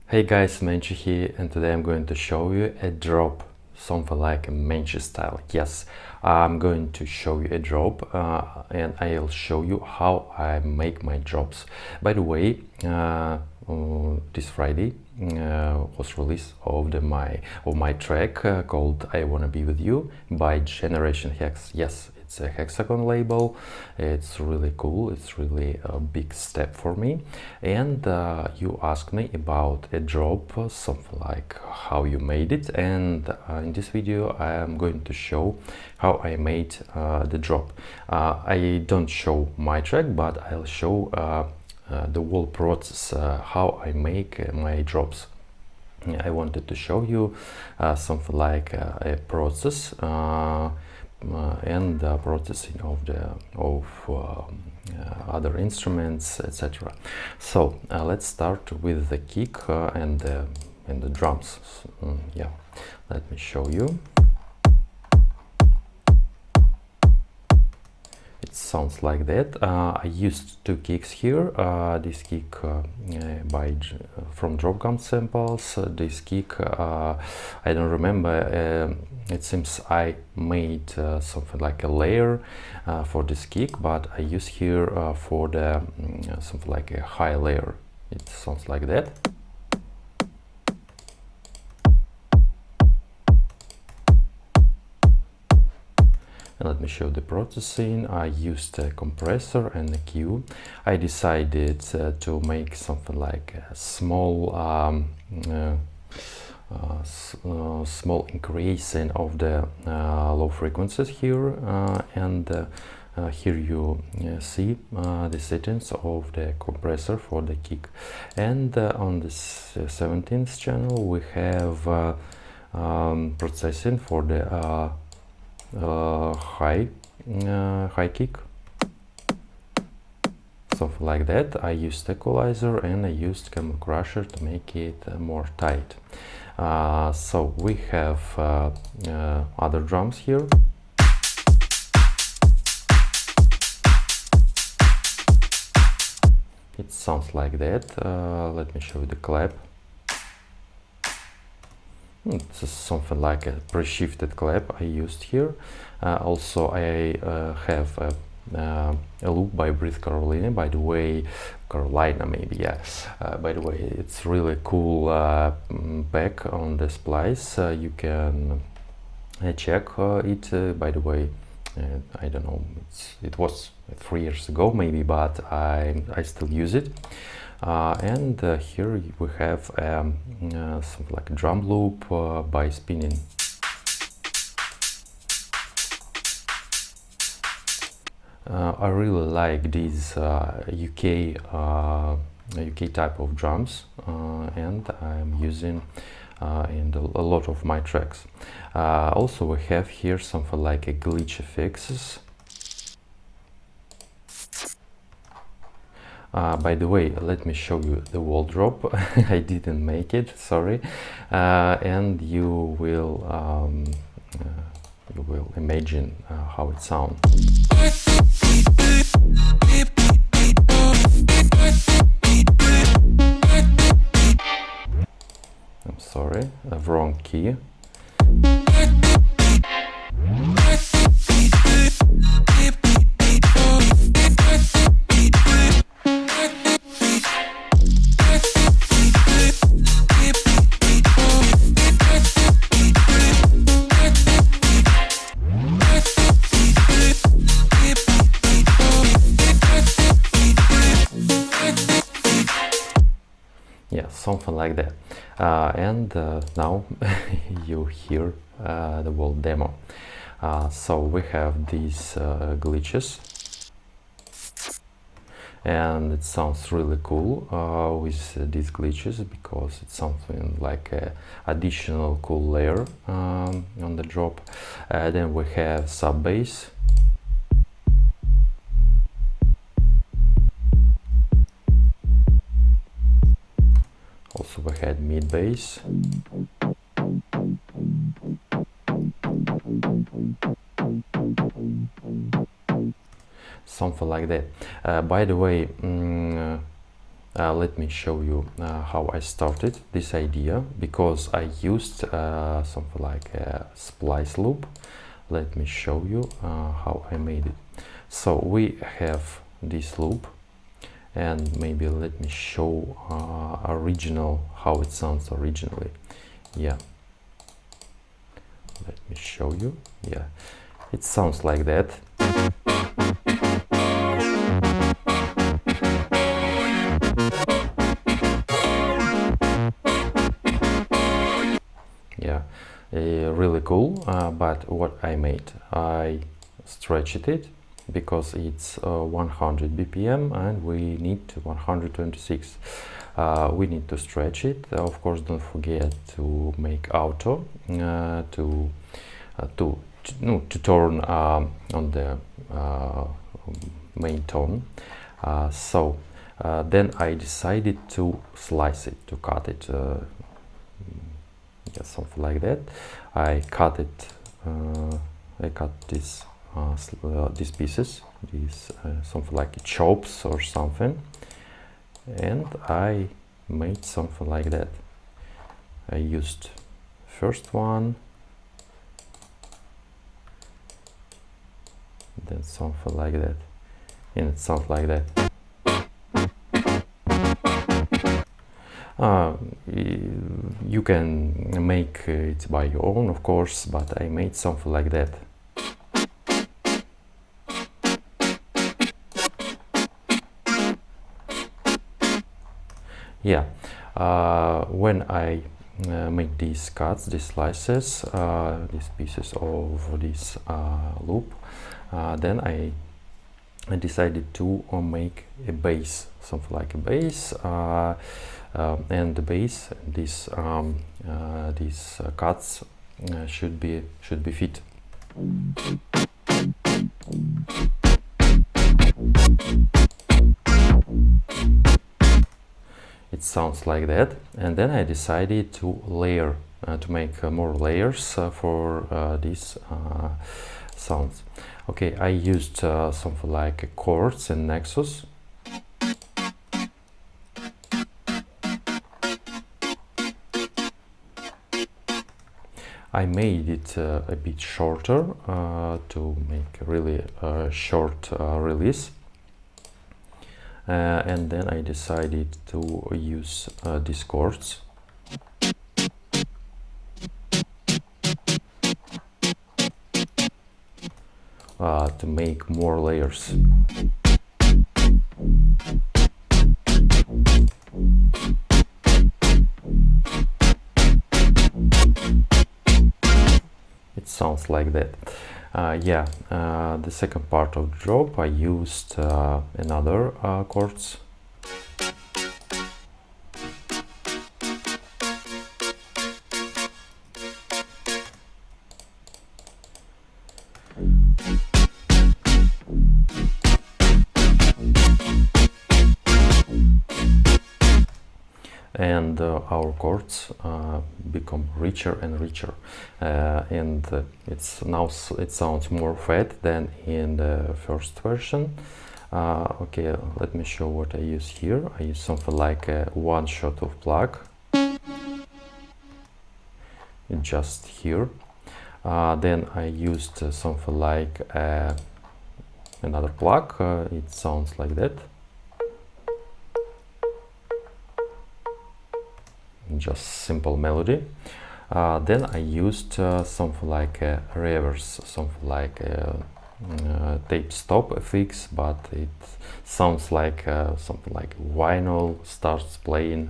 Hey guys, Menshee here, and today I'm going to show you a drop, something like a Menshee style. Yes, I'm going to show you a drop and I'll show you how I make my drops. By the way, this Friday was release of my track called "I Wanna Be With You" by Generation Hex. Yes, it's a hexagon label. It's really cool. It's really a big step for me. And you asked me about a drop, something like how you made it. And in this video, I am going to show how I made the drop. I don't show my track, but I'll show the whole process, how I make my drops. I wanted to show you something like a process and processing of other instruments, etc. So let's start with the kick and the drums. Yeah, let me show you. It sounds like that. I used two kicks here. This kick from drop gum samples. This kick I don't remember. It seems I made something like a layer for this kick, but I use here for the something like a high layer. It sounds like that. And let me show the processing. I used a compressor and a cue. I decided to make something like a small small increasing of the low frequencies here, and here you see the settings of the compressor for the kick. And on this 17th channel we have processing for the high kick, something like that. I used equalizer and I used camel crusher to make it more tight. So we have other drums here. It sounds like that. Let me show you the clap. It's something like a pre-shifted clap I used here. Also I have a loop by Breathe Carolina. By the way, Carolina maybe, yeah. By the way, it's really cool pack on the splice. You can check it. By the way, I don't know, it was 3 years ago maybe, but I still use it. And here we have something like a drum loop by spinning. I really like these UK type of drums, and I'm using in a lot of my tracks. Also we have here something like a glitch effects. By the way, let me show you the wall drop. I didn't make it, sorry, and you will imagine how it sounds. I'm sorry, wrong key. Yeah, something like that. And now you hear the whole demo. So we have these glitches, and it sounds really cool with these glitches, because it's something like a additional cool layer on the drop. Then we have sub bass. Also we had mid bass. Something like that. By the way, let me show you how I started this idea, because I used something like a splice loop. Let me show you how I made it. So we have this loop, and maybe let me show original, how it sounds originally. Yeah, let me show you. Yeah, it sounds like that. Yeah, really cool. But what I made, I stretched it, because it's 100 BPM and we need 126. We need to stretch it. Of course, don't forget to make auto to turn on the main tone. Then I decided to slice it, to cut it, just something like that. I cut it. I cut this. These pieces, these something like chops or something, and I made something like that. I used first one, then something like that, and it sounds like that. You can make it by your own, of course, but I made something like that. Yeah, when I make these cuts, these slices, these pieces of this loop, then I decided to make a bass, something like a bass, and the bass, these cuts should be fit. It sounds like that, and then I decided to layer, to make more layers for these sounds. Okay, I used something like chords and nexus. I made it a bit shorter to make really short release. And then I decided to use these chords. To make more layers. It sounds like that. Yeah, the second part of the drop I used another chords. And our chords become richer and richer, and it sounds more fat than in the first version. Okay, let me show what I use here. I use something like a one shot of plug, just here. Then I used something like another plug. It sounds like that. Just simple melody. Then I used something like a reverse, something like a tape stop FX, but it sounds like something like vinyl starts playing.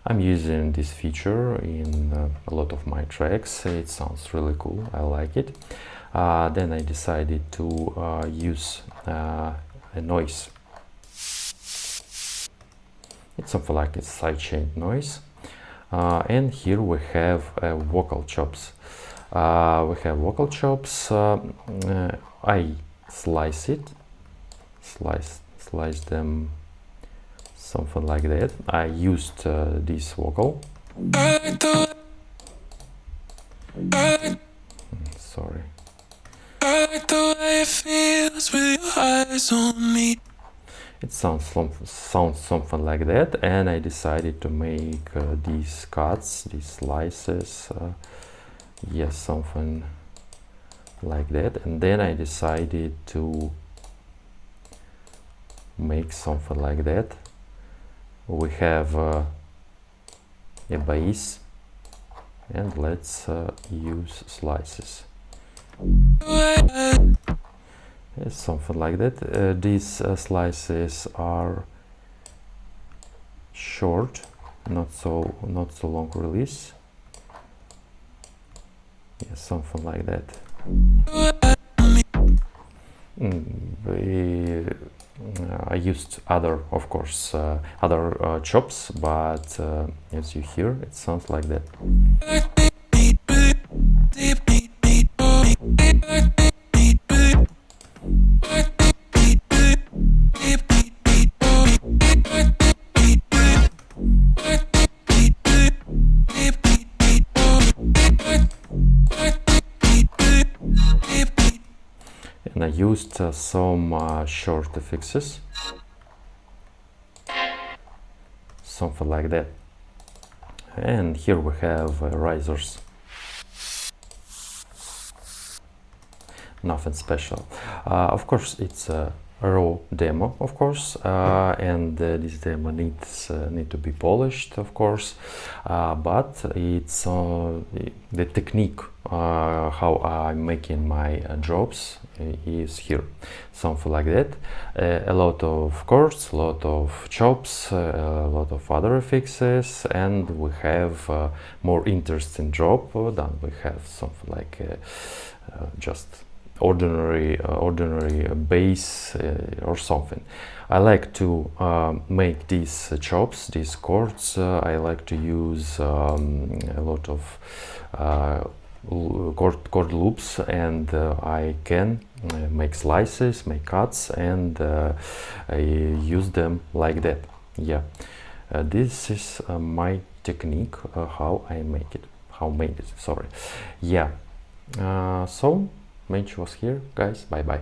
I'm using this feature in a lot of my tracks. It sounds really cool. I like it. Then I decided to use a noise. It's something like a sidechain noise. And here we have vocal chops. I slice them, something like that. I used this vocal. Sorry. I like the way it feels with your eyes on me. It sounds something like that, and I decided to make these cuts, these slices, yes, something like that. And then I decided to make something like that. We have a base, and let's use slices. Yes, something like that. These slices are short, not so long release. Yes, something like that. I used other, of course, other chops, but as you hear, it sounds like that. And I used some short fixes, something like that. And here we have risers. Nothing special. Of course, it's a raw demo, of course, and this demo needs need to be polished, of course, but it's the technique how I'm making my drops is here, something like that. A lot of chords, a lot of chops, a lot of other fixes, and we have more interesting drop than we have something like just ordinary bass or something. I like to make these chops, these chords. I like to use a lot of chord loops, and I can make slices, make cuts, and I use them like that. Yeah, this is my technique, how I make it, sorry. Yeah, so Menshee was here, guys. Bye bye.